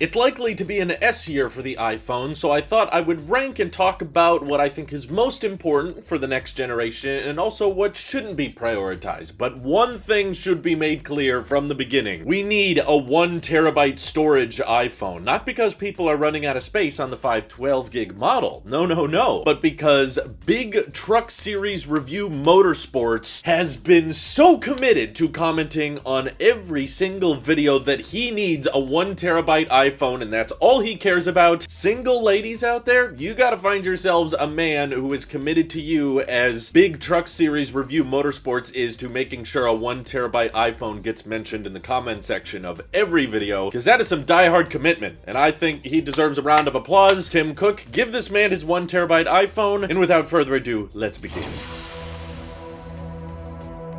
It's likely to be an S year for the iPhone, so I thought I would rank and talk about what I think is most important for the next generation and also what shouldn't be prioritized. But one thing should be made clear from the beginning. We need a 1 terabyte storage iPhone, not because people are running out of space on the 512 gig model. No. But because Big Truck Series Review Motorsports has been so committed to commenting on every single video that he needs a 1 terabyte iPhone, and that's all he cares about. Single ladies out there, you gotta find yourselves a man who is committed to you as Big Truck Series Review Motorsports is to making sure a 1 terabyte iPhone gets mentioned in the comment section of every video, because that is some diehard commitment, and I think he deserves a round of applause. Tim Cook, give this man his 1 terabyte iPhone, and without further ado, let's begin.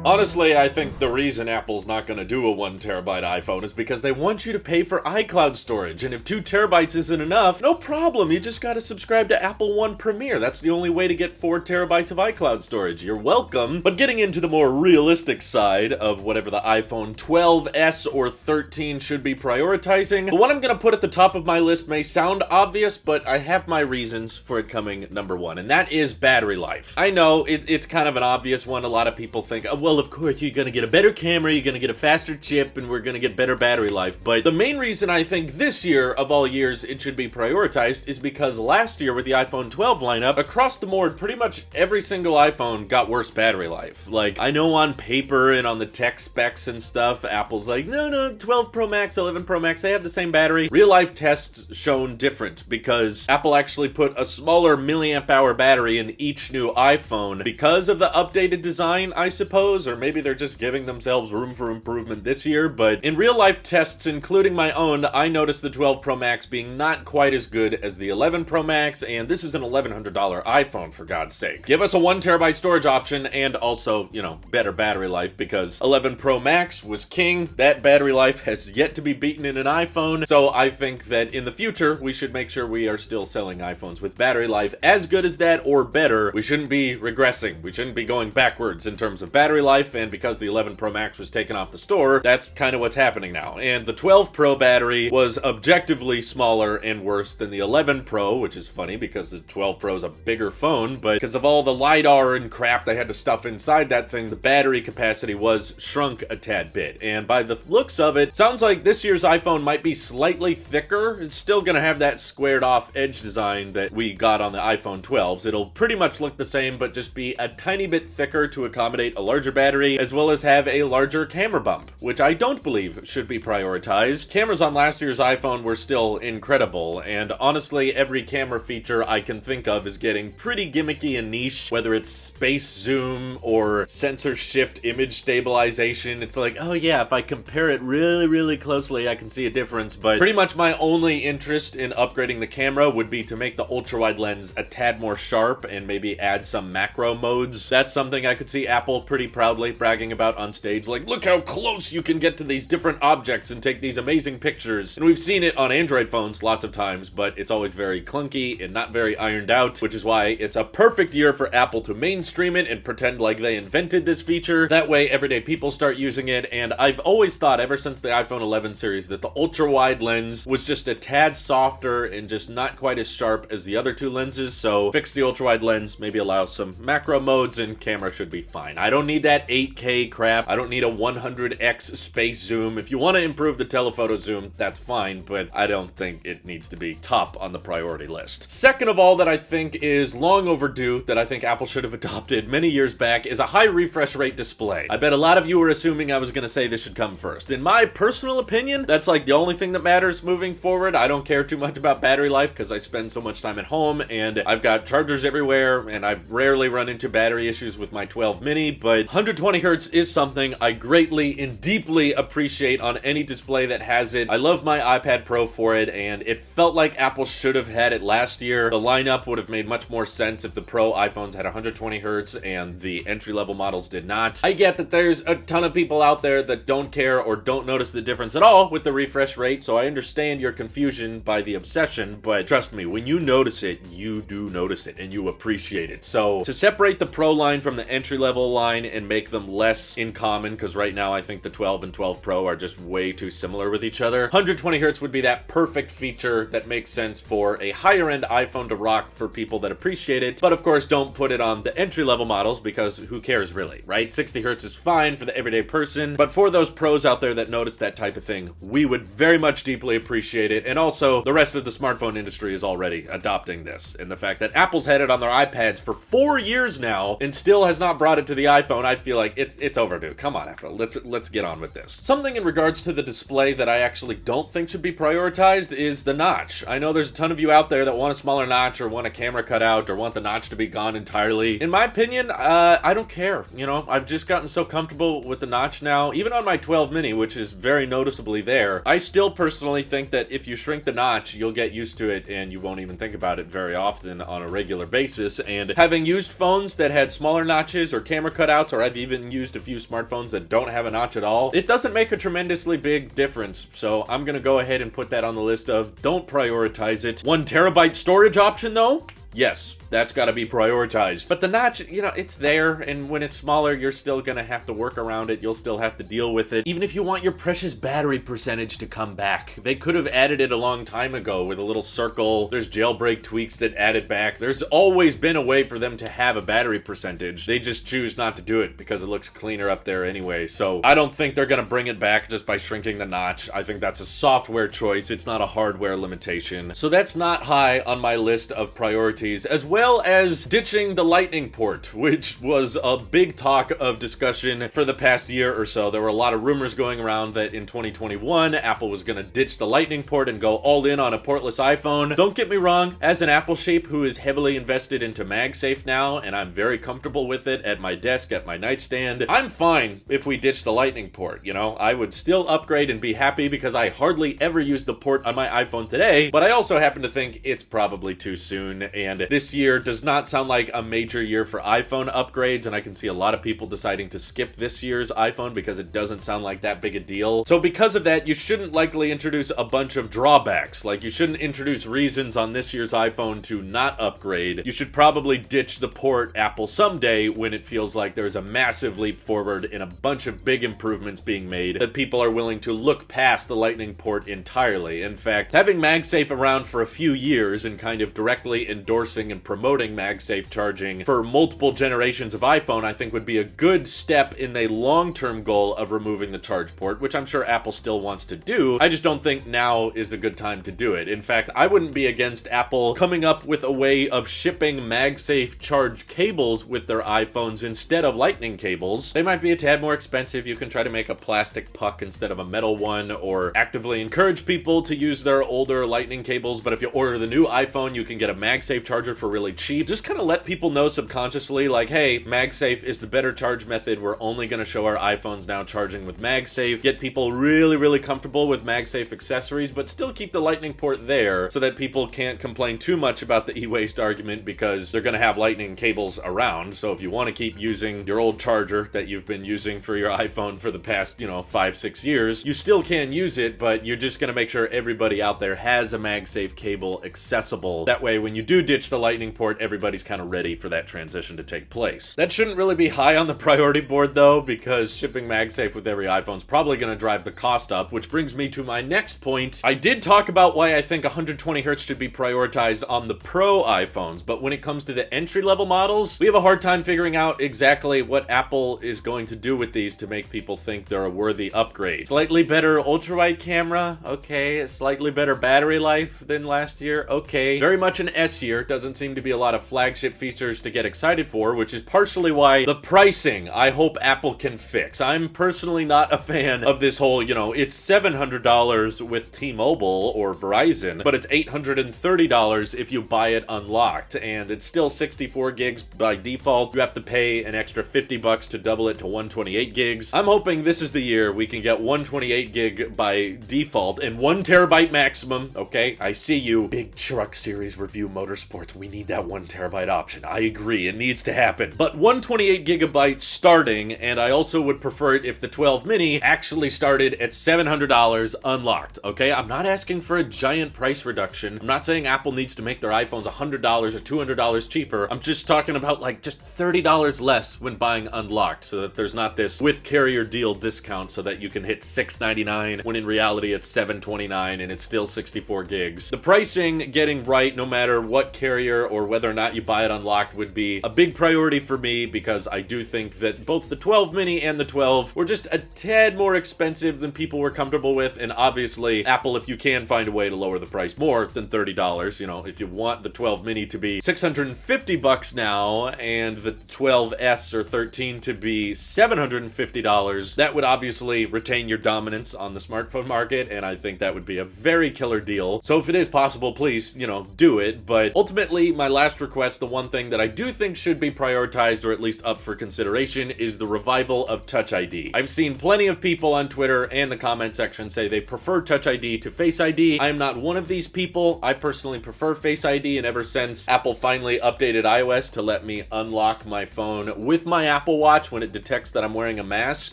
Honestly, I think the reason Apple's not going to do a 1 terabyte iPhone is because they want you to pay for iCloud storage, and if 2 terabytes isn't enough, no problem, you just gotta subscribe to Apple One Premier. That's the only way to get 4 terabytes of iCloud storage. You're welcome. But getting into the more realistic side of whatever the iPhone 12s or 13 should be prioritizing, the one I'm going to put at the top of my list may sound obvious, but I have my reasons for it coming number 1, and that is battery life. I know it's kind of an obvious one. A lot of people think, oh, well, of course, you're gonna get a better camera, you're gonna get a faster chip, and we're gonna get better battery life. But the main reason I think this year, of all years, it should be prioritized is because last year with the iPhone 12 lineup, across the board, pretty much every single iPhone got worse battery life. Like, I know on paper and on the tech specs and stuff, Apple's like, no, 12 Pro Max, 11 Pro Max, they have the same battery. Real life tests shown different because Apple actually put a smaller milliamp hour battery in each new iPhone because of the updated design, I suppose, or maybe they're just giving themselves room for improvement this year. But in real life tests, including my own, I noticed the 12 Pro Max being not quite as good as the 11 Pro Max, and this is an $1,100 iPhone, for God's sake. Give us a 1 terabyte storage option and also, better battery life, because 11 Pro Max was king. That battery life has yet to be beaten in an iPhone, so I think that in the future, we should make sure we are still selling iPhones with battery life as good as that or better. We shouldn't be regressing. We shouldn't be going backwards in terms of battery life, and because the 11 Pro Max was taken off the store, that's kind of what's happening now. And the 12 Pro battery was objectively smaller and worse than the 11 Pro, which is funny because the 12 Pro is a bigger phone, but because of all the LiDAR and crap they had to stuff inside that thing, the battery capacity was shrunk a tad bit. And by the looks of it, sounds like this year's iPhone might be slightly thicker. It's still gonna have that squared off edge design that we got on the iPhone 12s. It'll pretty much look the same, but just be a tiny bit thicker to accommodate a larger battery, as well as have a larger camera bump, which I don't believe should be prioritized. Cameras on last year's iPhone were still incredible, and honestly, every camera feature I can think of is getting pretty gimmicky and niche, whether it's space zoom or sensor shift image stabilization. It's like, oh yeah, if I compare it really closely, I can see a difference, but pretty much my only interest in upgrading the camera would be to make the ultra-wide lens a tad more sharp and maybe add some macro modes. That's something I could see Apple pretty proudly bragging about on stage, like, look how close you can get to these different objects and take these amazing pictures. And we've seen it on Android phones lots of times, but it's always very clunky and not very ironed out, which is why it's a perfect year for Apple to mainstream it and pretend like they invented this feature. That way everyday people start using it, and I've always thought ever since the iPhone 11 series that the ultra-wide lens was just a tad softer and just not quite as sharp as the other two lenses, so fix the ultra-wide lens, maybe allow some macro modes, and camera should be fine. I don't need that 8K crap. I don't need a 100x space zoom. If you want to improve the telephoto zoom, that's fine, but I don't think it needs to be top on the priority list. Second of all, that I think is long overdue, that I think Apple should have adopted many years back, is a high refresh rate display. I bet a lot of you were assuming I was going to say this should come first. In my personal opinion, that's like the only thing that matters moving forward. I don't care too much about battery life because I spend so much time at home and I've got chargers everywhere and I've rarely run into battery issues with my 12 mini, but 120 hertz is something I greatly and deeply appreciate on any display that has it. I love my iPad Pro for it, and it felt like Apple should have had it last year. The lineup would have made much more sense if the Pro iPhones had 120 hertz and the entry-level models did not. I get that there's a ton of people out there that don't care or don't notice the difference at all with the refresh rate, so I understand your confusion by the obsession, but trust me, when you notice it, you do notice it and you appreciate it. So to separate the Pro line from the entry-level line and make make them less in common, because right now I think the 12 and 12 Pro are just way too similar with each other. 120 hertz would be that perfect feature that makes sense for a higher end iPhone to rock for people that appreciate it, but of course don't put it on the entry level models because who cares really, right? 60 hertz is fine for the everyday person, but for those pros out there that notice that type of thing, we would very much deeply appreciate it. And also the rest of the smartphone industry is already adopting this, and the fact that Apple's had it on their iPads for 4 years now and still has not brought it to the iPhone, I feel like it's overdue. Come on, Apple, let's get on with this. Something in regards to the display that I actually don't think should be prioritized is the notch. I know there's a ton of you out there that want a smaller notch or want a camera cutout or want the notch to be gone entirely. In my opinion, I don't care. You know, I've just gotten so comfortable with the notch now, even on my 12 mini, which is very noticeably there. I still personally think that if you shrink the notch, you'll get used to it and you won't even think about it very often on a regular basis. And having used phones that had smaller notches or camera cutouts, or I've even used a few smartphones that don't have a notch at all, it doesn't make a tremendously big difference. So I'm gonna go ahead and put that on the list of don't prioritize it. 1 terabyte storage option though? Yes, that's got to be prioritized. But the notch, you know, it's there, and when it's smaller, you're still gonna have to work around it. You'll still have to deal with it. Even if you want your precious battery percentage to come back, they could have added it a long time ago with a little circle. There's jailbreak tweaks that add it back. There's always been a way for them to have a battery percentage. They just choose not to do it because it looks cleaner up there anyway. So I don't think they're gonna bring it back just by shrinking the notch. I think that's a software choice. It's not a hardware limitation. So that's not high on my list of priorities, as well as ditching the lightning port, which was a big talk of discussion for the past year or so. There were a lot of rumors going around that in 2021, Apple was going to ditch the lightning port and go all in on a portless iPhone. Don't get me wrong, as an Apple sheep who is heavily invested into MagSafe now, and I'm very comfortable with it at my desk, at my nightstand, I'm fine if we ditch the lightning port, you know? I would still upgrade and be happy because I hardly ever use the port on my iPhone today, but I also happen to think it's probably too soon, and this year does not sound like a major year for iPhone upgrades, and I can see a lot of people deciding to skip this year's iPhone because it doesn't sound like that big a deal. So because of that, you shouldn't likely introduce a bunch of drawbacks. Like, you shouldn't introduce reasons on this year's iPhone to not upgrade. You should probably ditch the port, Apple, someday when it feels like there's a massive leap forward and a bunch of big improvements being made that people are willing to look past the lightning port entirely. In fact, having MagSafe around for a few years and kind of directly endorsing and promoting MagSafe charging for multiple generations of iPhone, I think would be a good step in the long-term goal of removing the charge port, which I'm sure Apple still wants to do. I just don't think now is a good time to do it. In fact, I wouldn't be against Apple coming up with a way of shipping MagSafe charge cables with their iPhones instead of lightning cables. They might be a tad more expensive. You can try to make a plastic puck instead of a metal one, or actively encourage people to use their older lightning cables, but if you order the new iPhone, you can get a MagSafe charger for really cheap. Just kind of let people know subconsciously, like, hey, MagSafe is the better charge method. We're only going to show our iPhones now charging with MagSafe. Get people really comfortable with MagSafe accessories, but still keep the lightning port there so that people can't complain too much about the e-waste argument because they're going to have lightning cables around. So if you want to keep using your old charger that you've been using for your iPhone for the past, 5-6 years, you still can use it, but you're just going to make sure everybody out there has a MagSafe cable accessible. That way, when you do ditch the lightning port, everybody's kind of ready for that transition to take place. That shouldn't really be high on the priority board though, because shipping MagSafe with every iPhone is probably going to drive the cost up, which brings me to my next point. I did talk about why I think 120 Hz should be prioritized on the Pro iPhones, but when it comes to the entry-level models, we have a hard time figuring out exactly what Apple is going to do with these to make people think they're a worthy upgrade. Slightly better ultra-wide camera, okay. Slightly better battery life than last year, okay. Very much an S year. Doesn't seem to be a lot of flagship features to get excited for, which is partially why the pricing, I hope Apple can fix. I'm personally not a fan of this whole, it's $700 with T-Mobile or Verizon, but it's $830 if you buy it unlocked, and it's still 64 gigs by default. You have to pay an extra $50 to double it to 128 gigs. I'm hoping this is the year we can get 128 gig by default and 1 terabyte maximum, okay? I see you, Big Truck Series Review Motorsport ports. We need that 1 terabyte option. I agree, it needs to happen. But 128 gigabytes starting, and I also would prefer it if the 12 mini actually started at $700 unlocked, okay? I'm not asking for a giant price reduction. I'm not saying Apple needs to make their iPhones $100 or $200 cheaper. I'm just talking about like just $30 less when buying unlocked, so that there's not this with carrier deal discount so that you can hit $699 when in reality it's $729 and it's still 64 gigs. The pricing getting right no matter what carrier or whether or not you buy it unlocked would be a big priority for me, because I do think that both the 12 mini and the 12 were just a tad more expensive than people were comfortable with, and obviously Apple, if you can find a way to lower the price more than $30, you know, if you want the 12 mini to be $650 now and the 12S or 13 to be $750, that would obviously retain your dominance on the smartphone market, and I think that would be a very killer deal. So if it is possible, please, you know, do it. But ultimately, my last request, the one thing that I do think should be prioritized or at least up for consideration, is the revival of Touch ID. I've seen plenty of people on Twitter and the comment section say they prefer Touch ID to Face ID. I am not one of these people. I personally prefer Face ID, and ever since Apple finally updated iOS to let me unlock my phone with my Apple Watch when it detects that I'm wearing a mask,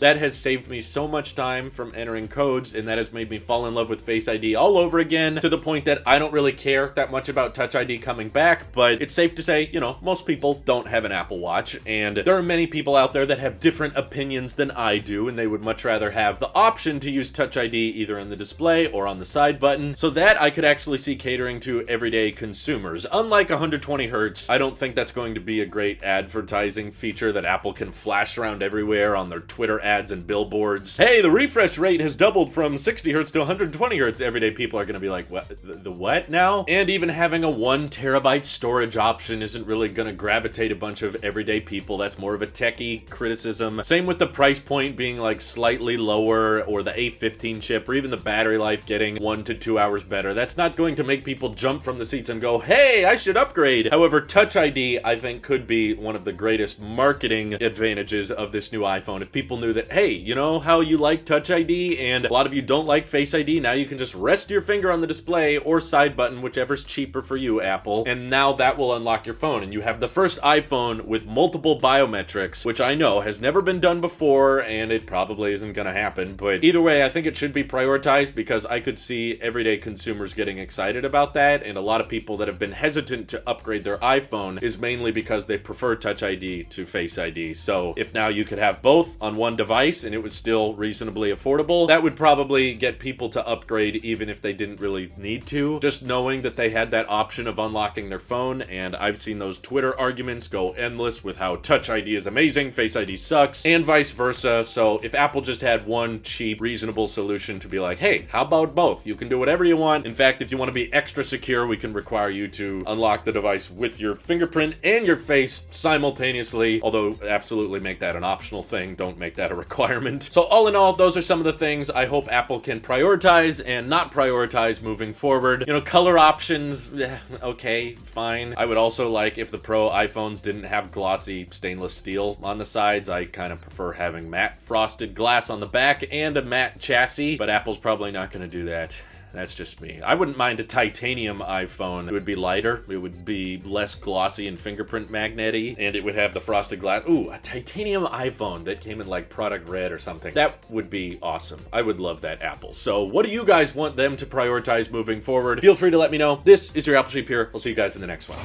that has saved me so much time from entering codes, and that has made me fall in love with Face ID all over again, to the point that I don't really care that much about Touch ID coming back. But it's safe to say, you know, most people don't have an Apple Watch, and there are many people out there that have different opinions than I do, and they would much rather have the option to use Touch ID either in the display or on the side button, so that I could actually see catering to everyday consumers. Unlike 120 Hertz, I don't think that's going to be a great advertising feature that Apple can flash around everywhere on their Twitter ads and billboards. Hey, the refresh rate has doubled from 60 Hertz to 120 Hertz. Everyday people are going to be like, what? The what now? And even having a 1 terabyte storage option isn't really going to gravitate a bunch of everyday people. That's more of a techie criticism. Same with the price point being like slightly lower, or the A15 chip, or even the battery life getting 1 to 2 hours better. That's not going to make people jump from the seats and go, hey, I should upgrade. However, Touch ID, I think, could be one of the greatest marketing advantages of this new iPhone. If people knew that, hey, you know how you like Touch ID and a lot of you don't like Face ID, now you can just rest your finger on the display or side button, whichever's cheaper for you, Apple, and now that will unlock your phone, and you have the first iPhone with multiple biometrics, which I know has never been done before, and it probably isn't gonna happen. But either way, I think it should be prioritized, because I could see everyday consumers getting excited about that, and a lot of people that have been hesitant to upgrade their iPhone is mainly because they prefer Touch ID to Face ID. So if now you could have both on one device and it was still reasonably affordable, that would probably get people to upgrade even if they didn't really need to, just knowing that they had that option of unlocking their phone. And I've seen those Twitter arguments go endless with how Touch ID is amazing, Face ID sucks, and vice versa. So if Apple just had one cheap, reasonable solution to be like, hey, how about both? You can do whatever you want. In fact, if you want to be extra secure, we can require you to unlock the device with your fingerprint and your face simultaneously, although absolutely make that an optional thing. Don't make that a requirement. So all in all, those are some of the things I hope Apple can prioritize and not prioritize moving forward. You know, color options, okay, fine. I would also like if the Pro iPhones didn't have glossy stainless steel on the sides. I kind of prefer having matte frosted glass on the back and a matte chassis, but Apple's probably not going to do that. That's just me. I wouldn't mind a titanium iPhone. It would be lighter, it would be less glossy and fingerprint magnet-y, and it would have the frosted glass. Ooh, a titanium iPhone that came in like product red or something. That would be awesome. I would love that, Apple. So what do you guys want them to prioritize moving forward? Feel free to let me know. This is your Apple Sheep here. We'll see you guys in the next one.